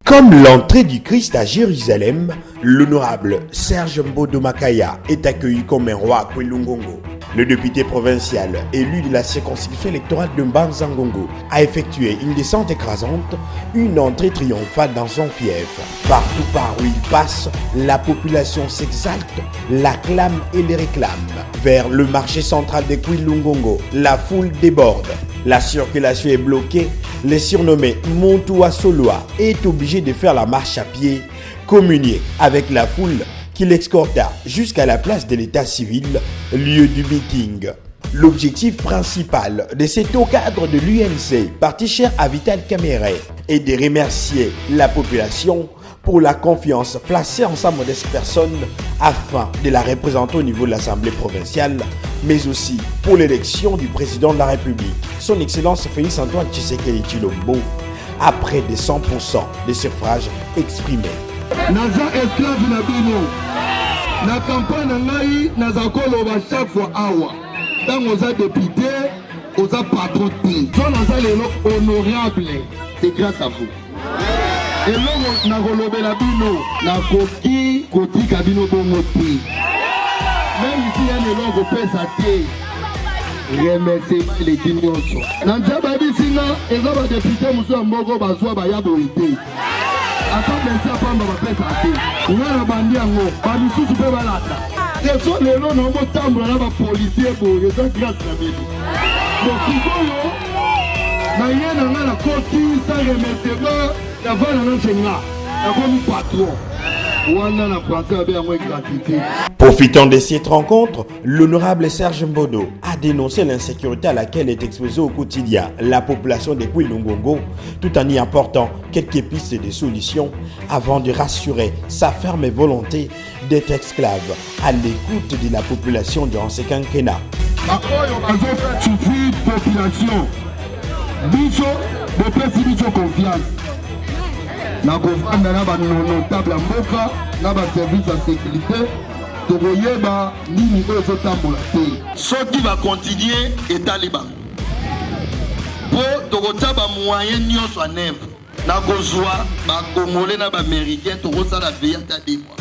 Comme l'entrée du Christ à Jérusalem, l'honorable Serge Mbodo Makaya est accueilli comme un roi à Kwilungongo. Le député provincial, élu de la circonscription électorale de Mbanza-Ngongo, a effectué une descente écrasante, une entrée triomphale dans son fief. Partout par où il passe, la population s'exalte, l'acclame et les réclame. Vers le marché central de Kwilungongo, la foule déborde. La circulation est bloquée. Le surnommé Montoua Soloa est obligé de faire la marche à pied, communier avec la foule qui l'escorta jusqu'à la place de l'état civil, lieu du meeting. L'objectif principal de cet haut cadre de l'UNC, parti cher à Vital Kamerhe, est de remercier la population pour la confiance placée en sa modeste personne afin de la représenter au niveau de l'Assemblée provinciale, mais aussi pour l'élection du président de la République, son Excellence Félix Antoine Tshisekedi Tshilombo, à près de 100% des suffrages exprimés. Naza esclave na bino na campagne na ngai naza koloba chaque fois awa tango oza député oza patron te so naza lelo honorable c'est grâce à vous elongo na kolobela bino nakoki kotika bino bongo te même ici ya elongo kopesa te remerciement eleki nyonso na nzaba bisinga eza badepute mosusu ya moko bazwa baya boye te ata merci apamba bapesa te nga na bandi yango bamisusu mpe balata teso lelo na omotambola na bapolisier boye eza grâce na bino bosikoyo na ye na nga nakoti sa remerciement navana na nsenga nakomi patron. Profitant de cette rencontre, l'honorable Serge Mbodo a dénoncé l'insécurité à laquelle est exposée au quotidien la population de Kwilungongo, tout en y apportant quelques pistes de solutions avant de rassurer sa ferme volonté d'être esclave à l'écoute de la population durant ce quinquennat. Na kovanda na banotable mboka na baservice ya sécurité tokoyeba nini oyo ezotambola te soki bakontinue etali bango mpo tokotia bamoyen nyonso aneve na kozwa bakongole na baaméricain tokosala veya te ademwa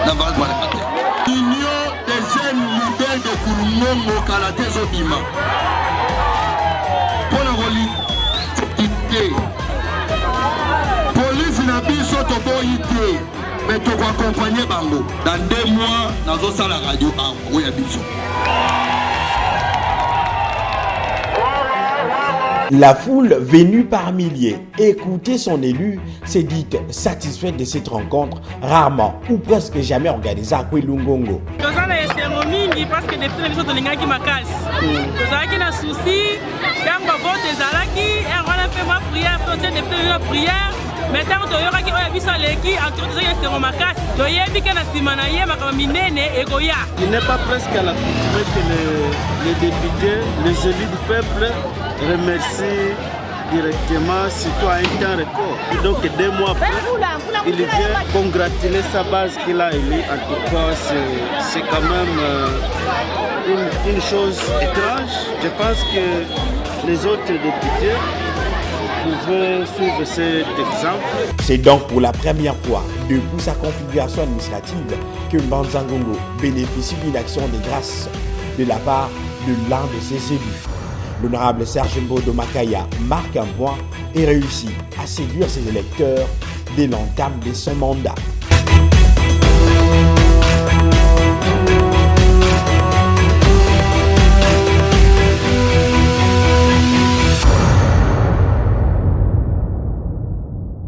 na valbalaka te union des jeunes leaders de Kwilungongo kala te ezobima mpo na kolite police na biso toboyi te mais tokoaccompagner bango dans 2 mois nazosala radio awa oya biso. La foule venue par milliers écouter son élu s'est dite satisfaite de cette rencontre rarement ou presque jamais organisée à Kwilungongo. Parce que depuis les autres makasi tozalaki na souci ntango bavote ezalaki erwana mpe mwa prière totie depuis la prière mais ntango toyokaki oyo biso aleki entre tozalaki na esengo makasi toyebi ke na nsima na ye makambo minene ekoya. Il n'est pas presque à la coutume que les députés, les élus du peuple remercient directement, surtout à un temps record. Et donc 2 mois après, il vient congratuler sa base qu'il a élue. En tout cas, c'est quand même une chose étrange. Je pense que les autres députés pouvaient suivre cet exemple. C'est donc pour la première fois depuis sa configuration administrative que Mbanza-Ngongo bénéficie d'une action de grâce de la part de l'un de ses élus. L'honorable Serge Mbodo Makaya marque un point et réussit à séduire ses électeurs dès l'entame de son mandat.